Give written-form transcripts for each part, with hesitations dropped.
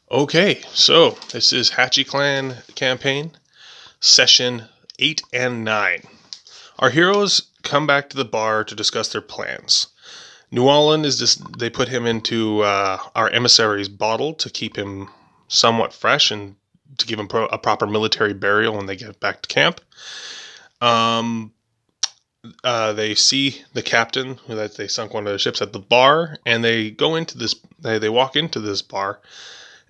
Okay, so this is Hachi Clan campaign, session 8 and 9. Our heroes come back to the bar to discuss their plans. Newallen is just, they put him into our emissary's bottle to keep him somewhat fresh and to give him a proper military burial when they get back to camp. Um, they see the captain that they sunk one of the ships at the bar, and they go into this. They walk into this bar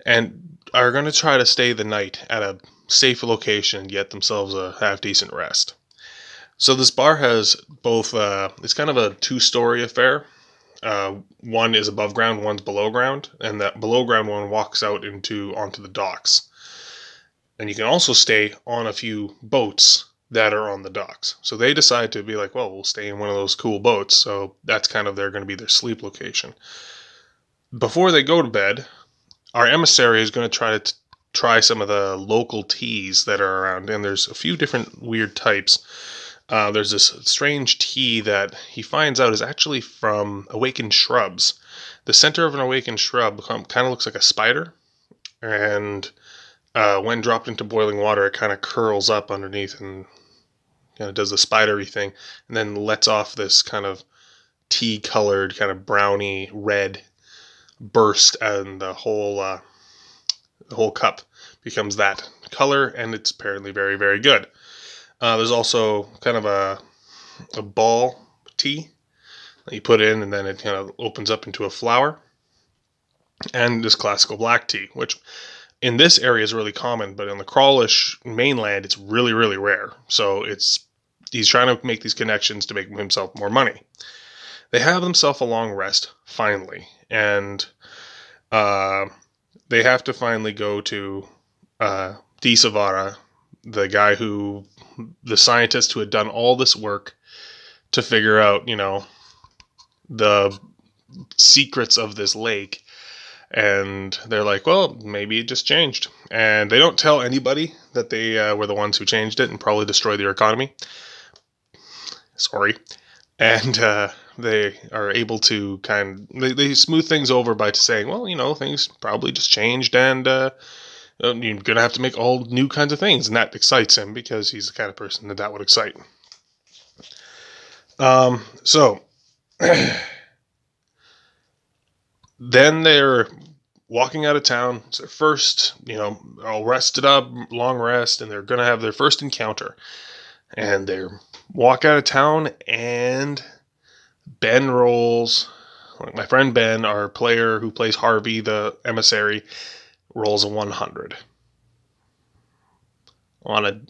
and are going to try to stay the night at a safe location and get themselves a half decent rest. So this bar has both. It's kind of a two-story affair. One is above ground, one's below ground, and that below ground one walks out onto the docks. And you can also stay on a few boats that are on the docks. So they decide to be like, well, we'll stay in one of those cool boats. So that's kind of they're going to be their sleep location. Before they go to bed, our emissary is going to try some of the local teas that are around, and there's a few different weird types. There's this strange tea that he finds out is actually from awakened shrubs. The center of an awakened shrub kind of looks like a spider, and when dropped into boiling water, it kind of curls up underneath and kind of does the spidery thing, and then lets off this kind of tea-colored, kind of browny red burst, and the whole cup becomes that color, and it's apparently very, very good. There's also kind of a ball tea that you put in, and then it kind of opens up into a flower. And this classical black tea, which in this area is really common, but on the Crawlish mainland, it's really, really rare. So he's trying to make these connections to make himself more money. They have themselves a long rest, finally, and they have to finally go to Di Savara, the scientist who had done all this work to figure out, the secrets of this lake. And they're like, well, maybe it just changed. And they don't tell anybody that they were the ones who changed it and probably destroyed their economy. Sorry. And they are able to they smooth things over by saying, well, things probably just changed, and you're going to have to make all new kinds of things. And that excites him because he's the kind of person that would excite. So then they're walking out of town. It's their first, all rested up, long rest, and they're going to have their first encounter. And they walk out of town, and Ben rolls. My friend Ben, our player who plays Harvey, the emissary, rolls a 100. On a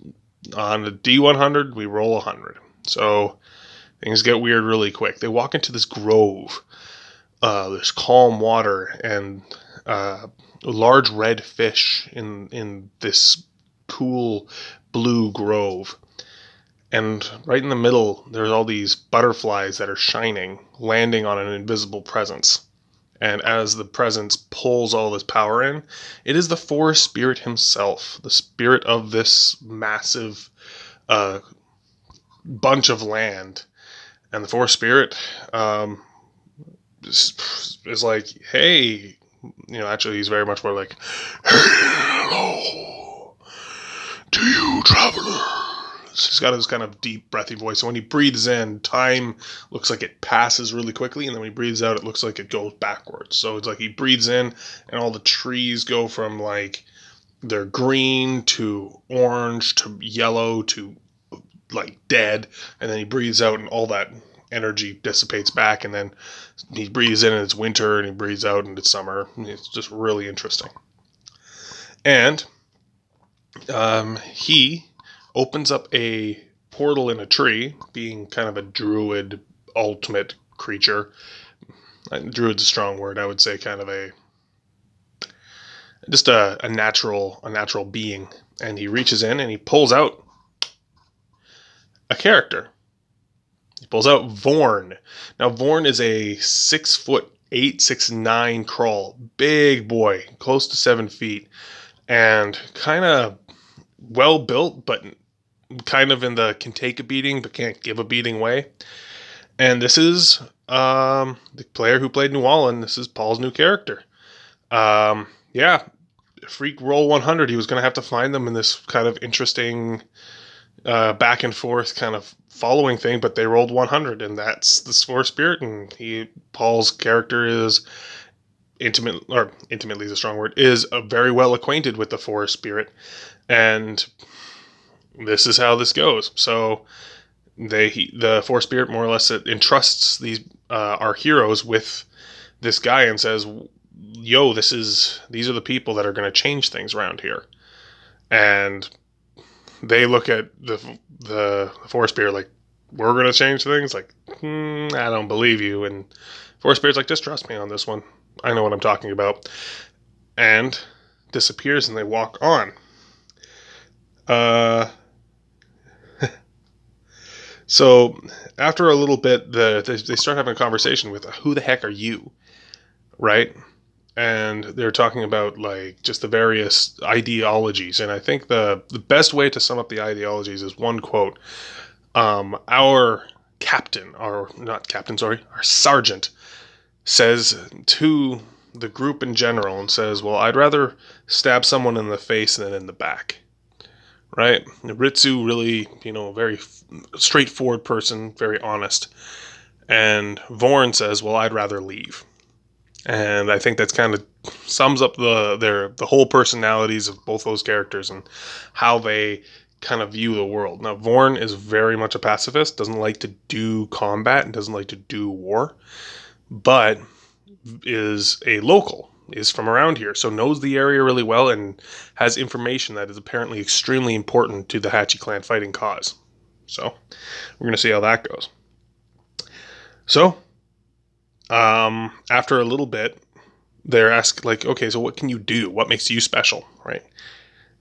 D100, we roll 100. So things get weird really quick. They walk into this grove. There's calm water and large red fish in this cool blue grove. And right in the middle, there's all these butterflies that are shining, landing on an invisible presence. And as the presence pulls all this power in, it is the forest spirit himself, the spirit of this massive bunch of land. And the forest spirit is like, hey, actually he's very much more like, hello to you, traveler. He's got his kind of deep, breathy voice. So when he breathes in, time looks like it passes really quickly, and then when he breathes out, it looks like it goes backwards. So it's like he breathes in, and all the trees go from like they're green to orange to yellow to like dead, and then he breathes out, and all that energy dissipates back, and then he breathes in, and it's winter, and he breathes out, and it's summer. It's just really interesting. And he opens up a portal in a tree, being kind of a druid ultimate creature. Druid's a strong word. I would say kind of just a natural being. And he reaches in and he pulls out a character. He pulls out Vorn. Now Vorn is a 6'8", 6'9" crawl, big boy, close to 7 feet, and kind of well built, but kind of in the can take a beating but can't give a beating way. And this is the player who played Newallen. This is Paul's new character. Yeah, freak roll 100. He was going to have to find them in this kind of interesting back and forth kind of following thing, but they rolled 100, and that's the Forest Spirit. And Paul's character is intimately is a strong word, is very well acquainted with the Forest Spirit, and this is how this goes. So the Forest Spirit more or less entrusts these our heroes with this guy and says, "Yo, these are the people that are going to change things around here." And they look at the Forest Spirit like, "We're going to change things?" Like, I don't believe you. And Forest Spirit's like, "Just trust me on this one. I know what I'm talking about." And disappears, and they walk on. So after a little bit, they start having a conversation with, "Who the heck are you?" Right? And they're talking about like just the various ideologies. And I think the best way to sum up the ideologies is one quote. Our captain, our not captain, sorry, our sergeant says to the group in general and says, "Well, I'd rather stab someone in the face than in the back." Right? Ritsu really, very straightforward person, very honest. And Vorn says, "Well, I'd rather leave." And I think that's kind of sums up the whole personalities of both those characters and how they kind of view the world. Now, Vorn is very much a pacifist, doesn't like to do combat and doesn't like to do war, but is a local, is from around here, so knows the area really well and has information that is apparently extremely important to the Hachi clan fighting cause. So we're going to see how that goes. So after a little bit, they're asked, like, "Okay, so what can you do? What makes you special?" Right?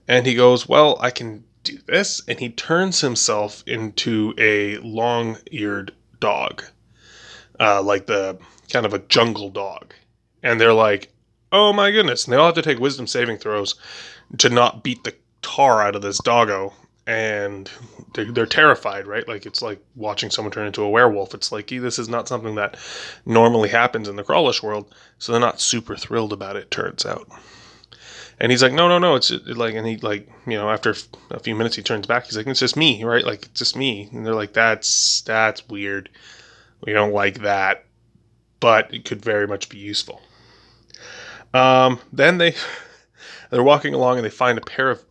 And he goes, "Well, I can do this." And he turns himself into a long-eared dog, like the kind of a jungle dog. And they're like, "Oh my goodness." And they all have to take wisdom saving throws to not beat the tar out of this doggo. And they're terrified, right? Like, it's like watching someone turn into a werewolf. It's like, this is not something that normally happens in the Crawlish world, so they're not super thrilled about it, turns out. And he's like, no, it's like, and he like, after a few minutes he turns back, he's like, "It's just me, right? Like, it's just me." And they're like, that's weird. We don't like that, but it could very much be useful. Then they're walking along and they find a pair of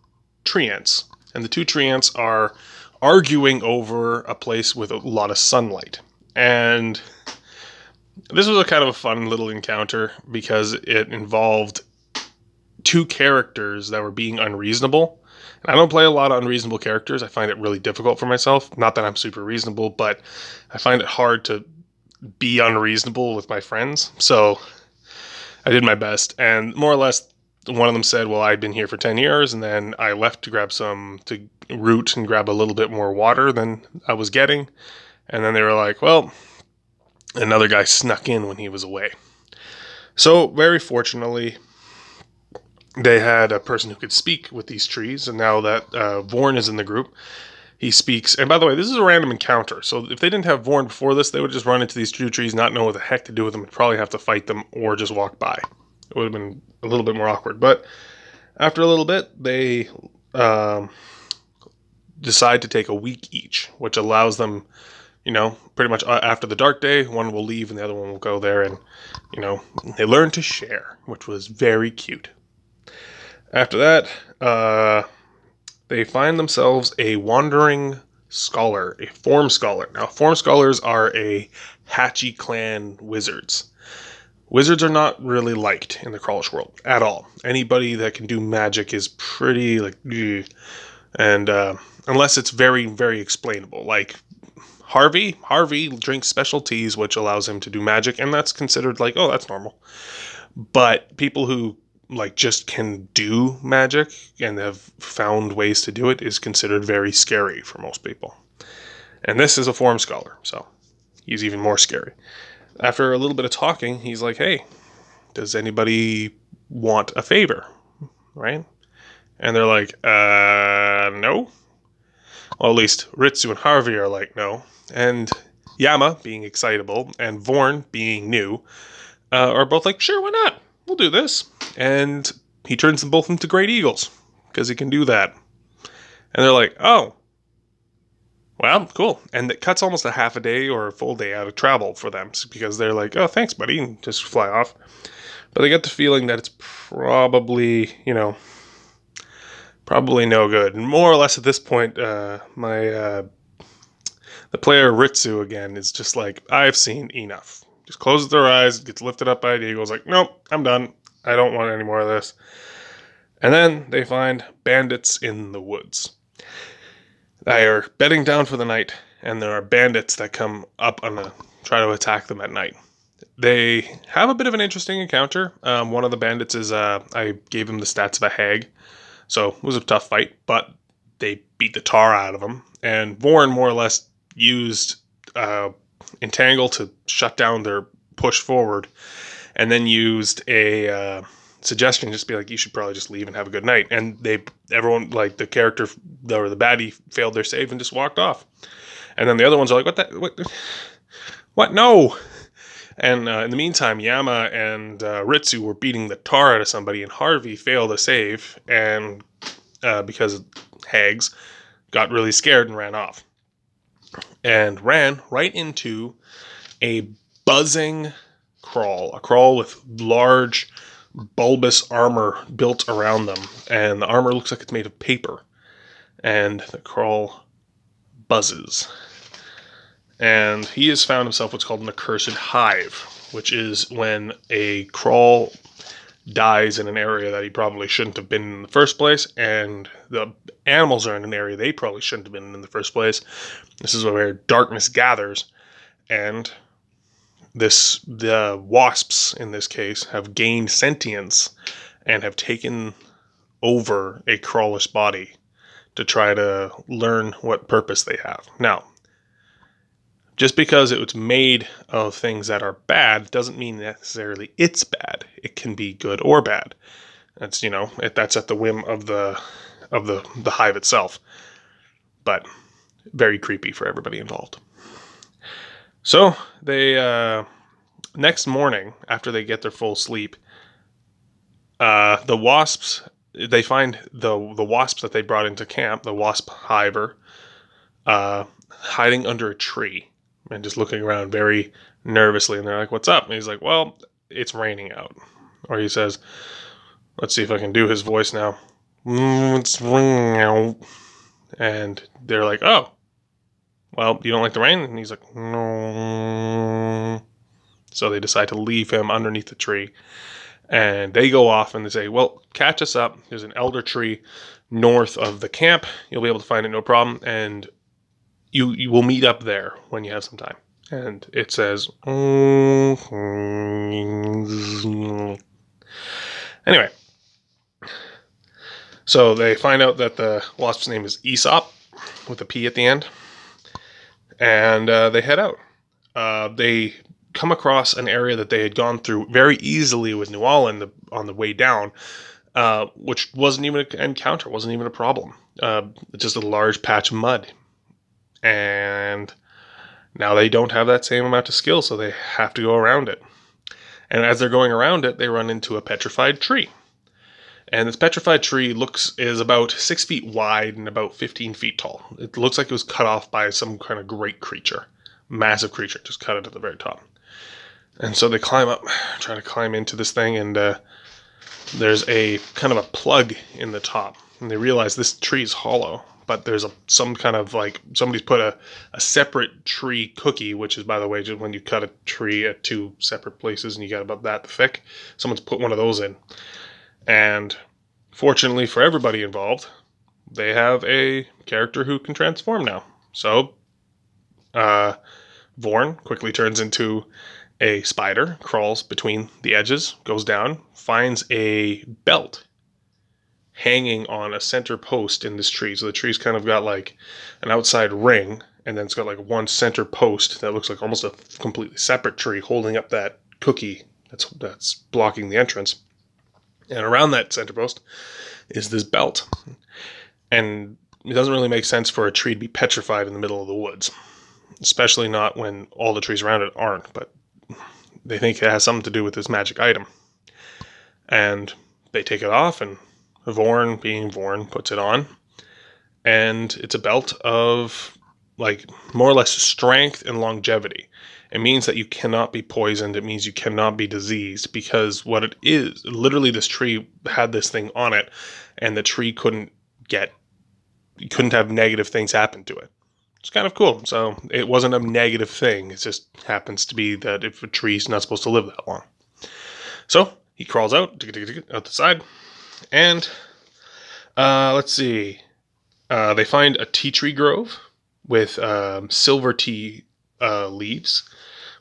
treants. And the two treants are arguing over a place with a lot of sunlight. And this was a kind of a fun little encounter because it involved two characters that were being unreasonable. And I don't play a lot of unreasonable characters. I find it really difficult for myself. Not that I'm super reasonable, but I find it hard to be unreasonable with my friends. So I did my best. And more or less, one of them said, "Well, I've been here for 10 years, and then I left to grab to root and grab a little bit more water than I was getting." And then they were like, "Well, another guy snuck in when he was away." So very fortunately, they had a person who could speak with these trees, and now that Vorn is in the group, he speaks. And by the way, this is a random encounter, so if they didn't have Vorn before this, they would just run into these two trees, not know what the heck to do with them, and probably have to fight them or just walk by. It would have been a little bit more awkward. But after a little bit, they decide to take a week each, which allows them, pretty much after the dark day, one will leave and the other one will go there, and, they learn to share, which was very cute. After that, they find themselves a wandering scholar, a form scholar. Now, form scholars are a Hachi clan wizards. Wizards are not really liked in the Crawlish world at all. Anybody that can do magic is pretty like, ugh. And unless it's very, very explainable. Like Harvey drinks special teas, which allows him to do magic, and that's considered like, oh, that's normal. But people who like just can do magic and have found ways to do it is considered very scary for most people. And this is a form scholar, so he's even more scary. After a little bit of talking, he's like, "Hey, does anybody want a favor?" Right? And they're like, no. Well, at least Ritsu and Harvey are like, no. And Yama, being excitable, and Vorn, being new, are both like, "Sure, why not? We'll do this." And he turns them both into great eagles because he can do that. And they're like, oh, well, cool. And it cuts almost a half a day or a full day out of travel for them because they're like, oh, thanks, buddy, and just fly off. But I get the feeling that it's probably, probably no good. And more or less at this point, the player Ritsu again is just like, I've seen enough. Just closes their eyes, gets lifted up by the eagles, like, nope, I'm done. I don't want any more of this. And then they find bandits in the woods. They are bedding down for the night, and there are bandits that come up and try to attack them at night. They have a bit of an interesting encounter. One of the bandits is, I gave him the stats of a hag, so it was a tough fight, but they beat the tar out of him. And Vorn more or less used Entangle to shut down their push forward, and then used a suggestion, just be like, you should probably just leave and have a good night. And everyone, like the character or the baddie, failed their save and just walked off. And then the other ones are like, what? No. And in the meantime, Yama and Ritsu were beating the tar out of somebody, and Harvey failed a save, and because hags got really scared and ran off. And ran right into a buzzing a crawl with large bulbous armor built around them, and the armor looks like it's made of paper, and the crawl buzzes. And he has found himself what's called an accursed hive, which is when a crawl dies in an area that he probably shouldn't have been in the first place, and the animals are in an area they probably shouldn't have been in the first place. This is where darkness gathers, and the wasps in this case have gained sentience and have taken over a crawler's body to try to learn what purpose they have. Now, just because it was made of things that are bad doesn't mean necessarily it's bad. It can be good or bad. That's that's at the whim of the hive itself. But very creepy for everybody involved. So they next morning, after they get their full sleep, the wasps, they find the wasps that they brought into camp, the wasp hiver, hiding under a tree and just looking around very nervously. And they're like, what's up? And he's like, well, it's raining out. Or he says, let's see if I can do his voice now. It's raining out. And they're like, oh, well, you don't like the rain? And he's like, no. So they decide to leave him underneath the tree. And they go off and they say, well, catch us up. There's an elder tree north of the camp. You'll be able to find it, no problem. And you will meet up there when you have some time. And it says, anyway. So they find out that the wasp's name is Aesop, with a P at the end. And they head out. They come across an area that they had gone through very easily with Nualan on the way down, which wasn't even an encounter, wasn't even a problem. Just a large patch of mud. And now they don't have that same amount of skill, so they have to go around it. And as they're going around it, they run into a petrified tree. And this petrified tree is about 6 feet wide and about 15 feet tall. It looks like it was cut off by some kind of great creature. Massive creature, just cut it at the very top. And so they climb up, try to climb into this thing, and there's a kind of a plug in the top. And they realize this tree is hollow, but there's some kind of like, somebody's put a separate tree cookie, which is, by the way, just when you cut a tree at two separate places and you got about that thick, someone's put one of those in. And fortunately for everybody involved, they have a character who can transform now. So, Vorn quickly turns into a spider, crawls between the edges, goes down, finds a belt hanging on a center post in this tree. So the tree's kind of got like an outside ring, and then it's got like one center post that looks like almost a completely separate tree holding up that cookie that's blocking the entrance. And around that center post is this belt. And it doesn't really make sense for a tree to be petrified in the middle of the woods, especially not when all the trees around it aren't, but they think it has something to do with this magic item. And they take it off, and Vorn, being Vorn, puts it on. And it's a belt of, like, more or less strength and longevity. It means that you cannot be poisoned. It means you cannot be diseased, because what it is, literally this tree had this thing on it, and the tree couldn't have negative things happen to it. It's kind of cool. So it wasn't a negative thing. It just happens to be that if a tree's not supposed to live that long. So he crawls out the side, and let's see. They find a tea tree grove with silver tea leaves,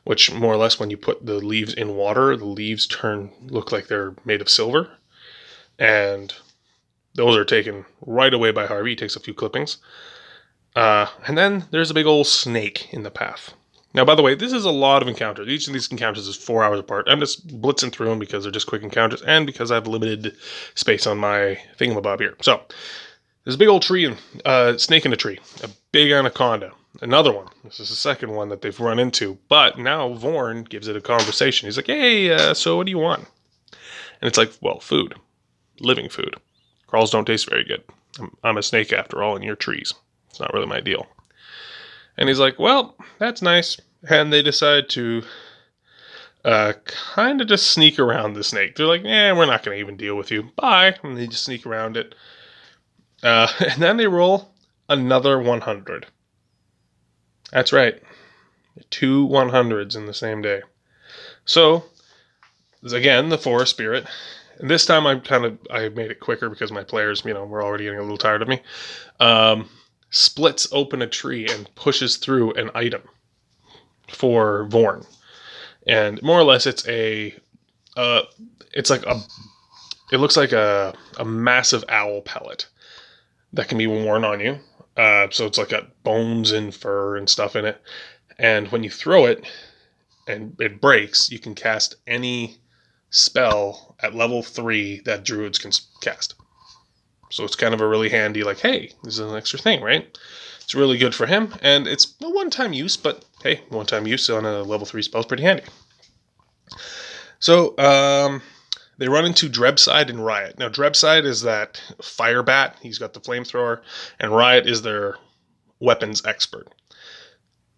which more or less, when you put the leaves in water, the leaves look like they're made of silver. And those are taken right away by Harvey. He takes a few clippings. And then there's a big old snake in the path. Now, by the way, this is a lot of encounters. Each of these encounters is 4 hours apart. I'm just blitzing through them because they're just quick encounters, and because I have limited space on my thingamabob here. So, there's a big old tree and snake in a tree. A big anaconda. Another one. This is the second one that they've run into. But now Vorn gives it a conversation. He's like, hey, so what do you want? And it's like, well, food. Living food. Crawls don't taste very good. I'm a snake after all, and you're trees. It's not really my deal. And he's like, well, that's nice. And they decide to kind of just sneak around the snake. They're like, we're not going to even deal with you. Bye. And they just sneak around it. And then they roll another 100. That's right. 2 100s in the same day. So, again, the forest spirit. And this time I made it quicker because my players, were already getting a little tired of me. Splits open a tree and pushes through an item for Vorn. And more or less it looks like a massive owl pellet that can be worn on you. So it's like got bones and fur and stuff in it. And when you throw it and it breaks, you can cast any spell at level 3 that druids can cast. So it's kind of a really handy, like, hey, this is an extra thing, right? It's really good for him, and it's a one-time use, but hey, one-time use on a level 3 spell is pretty handy. So, they run into Drebside and Riot. Now, Drebside is that fire bat. He's got the flamethrower, and Riot is their weapons expert.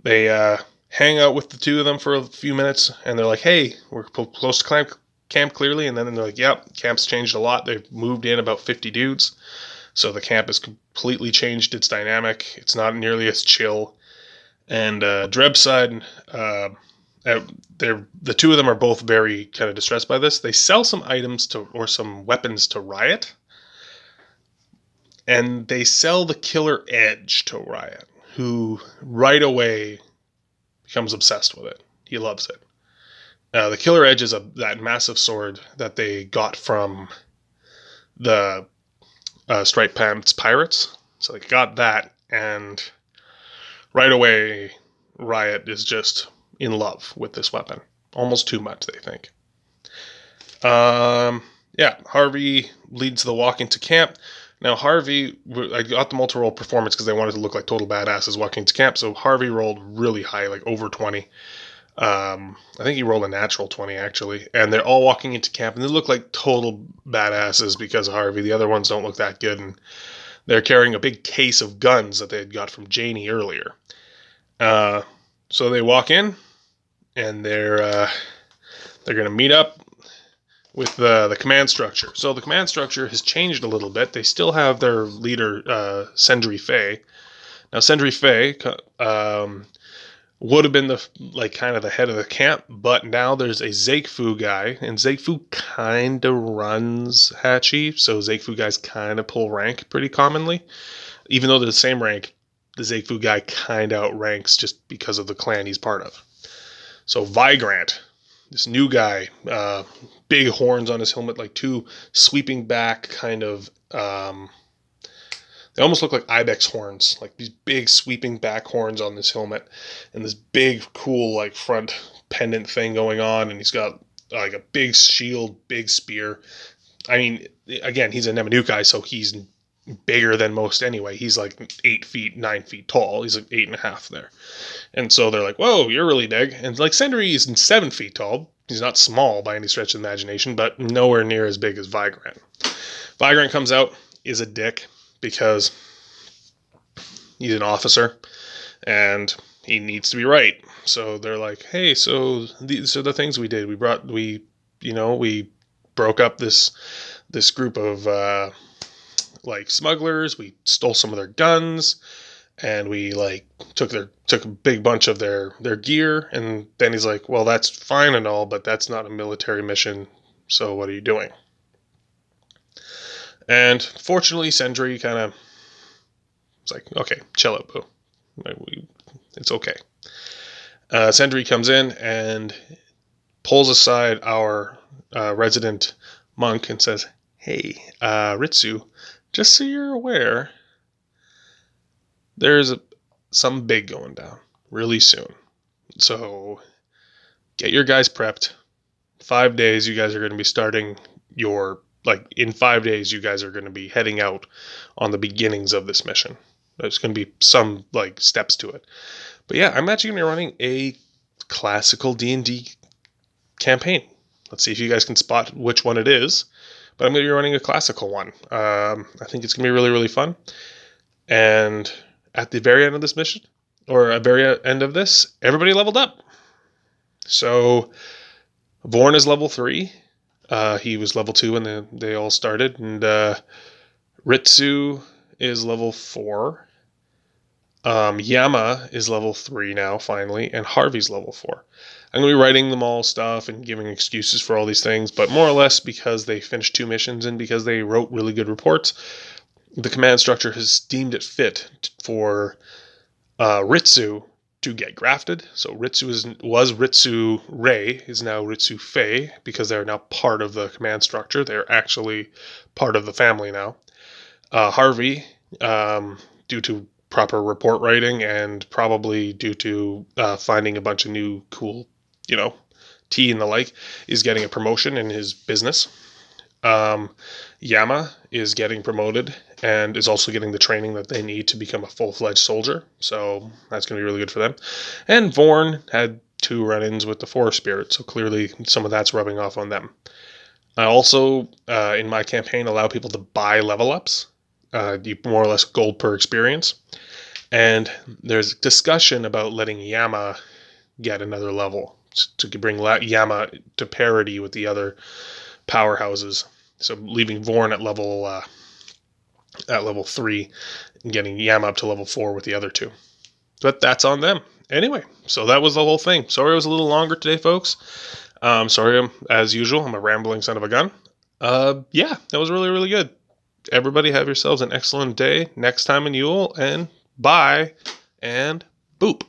They hang out with the two of them for a few minutes, and they're like, hey, we're close to camp clearly. And then they're like, yep, camp's changed a lot. They've moved in about 50 dudes. So the camp has completely changed its dynamic. It's not nearly as chill. And Drebside, the two of them are both very kind of distressed by this. They sell some items or some weapons to Riot. And they sell the Killer Edge to Riot, who right away becomes obsessed with it. He loves it. The Killer Edge is that massive sword that they got from the Striped Pants pirates. So they got that, and right away, Riot is just in love with this weapon. Almost too much, they think. Harvey leads the walk into camp. Now, Harvey, I got them all to roll performance because they wanted to look like total badasses walking into camp. So Harvey rolled really high, like over 20. I think he rolled a natural 20, actually. And they're all walking into camp, and they look like total badasses because of Harvey. The other ones don't look that good, and they're carrying a big case of guns that they had got from Janie earlier. So they walk in, and they're going to meet up with the command structure. So the command structure has changed a little bit. They still have their leader, Sendri Faye. Now, Sendri Faye would have been the head of the camp, but now there's a Zakefu guy, and Zakefu kind of runs Hachi, so Zakefu guys kind of pull rank pretty commonly. Even though they're the same rank, the Zakefu guy kind of outranks just because of the clan he's part of. So Vigrant, this new guy, big horns on his helmet, like two sweeping back kind of, they almost look like ibex horns, like these big sweeping back horns on this helmet, and this big cool like front pendant thing going on, and he's got like a big shield, big spear. I mean, again, he's a Nemanukai, so he's bigger than most anyway. He's like 8 feet, 9 feet tall. He's like 8.5 there. And so they're like, whoa, you're really big. And like Sentry is 7 feet tall. He's not small by any stretch of the imagination, but nowhere near as big as Vigrant. Vigrant comes out, is a dick because he's an officer and he needs to be right. So they're like, hey, so these are the things we did. We broke up this group of like smugglers. We stole some of their guns, and we like took a big bunch of their gear. And then he's like, well, that's fine and all, but that's not a military mission. So what are you doing? And fortunately, Sentry kind of was like, okay, chill out, boo. It's okay. Sentry comes in and pulls aside our resident monk and says, hey, Ritsu, just so you're aware, there's something big going down really soon. So get your guys prepped. 5 days, you guys are going to be starting in 5 days, you guys are going to be heading out on the beginnings of this mission. There's going to be some like steps to it. But yeah, I'm actually going to be running a classical D&D campaign. Let's see if you guys can spot which one it is. But I'm going to be running a classical one. I think it's going to be really, really fun. And at the very end of this mission, or at the very end of this, everybody leveled up. So Vorn is level 3. He was level 2 when they all started. And Ritsu is level 4. Yama is level 3 now, finally. And Harvey's level 4. I'm going to be writing them all stuff and giving excuses for all these things, but more or less because they finished 2 missions and because they wrote really good reports, the command structure has deemed it fit for Ritsu to get grafted. So Ritsu was Ritsu Rei, is now Ritsu Fei, because they're now part of the command structure. They're actually part of the family now. Harvey, due to proper report writing and probably due to finding a bunch of new cool, tea and the like, is getting a promotion in his business. Yama is getting promoted and is also getting the training that they need to become a full-fledged soldier. So that's going to be really good for them. And Vorn had 2 run-ins with the Forest Spirit, so clearly some of that's rubbing off on them. I also, in my campaign, allow people to buy level ups. You more or less gold per experience. And there's discussion about letting Yama get another level to bring Yama to parity with the other powerhouses. So leaving Vorn at level 3 and getting Yama up to level 4 with the other 2. But that's on them. Anyway, so that was the whole thing. Sorry it was a little longer today, folks. Sorry, as usual, I'm a rambling son of a gun. Yeah, that was really, really good. Everybody have yourselves an excellent day next time in Yule, and bye, and boop.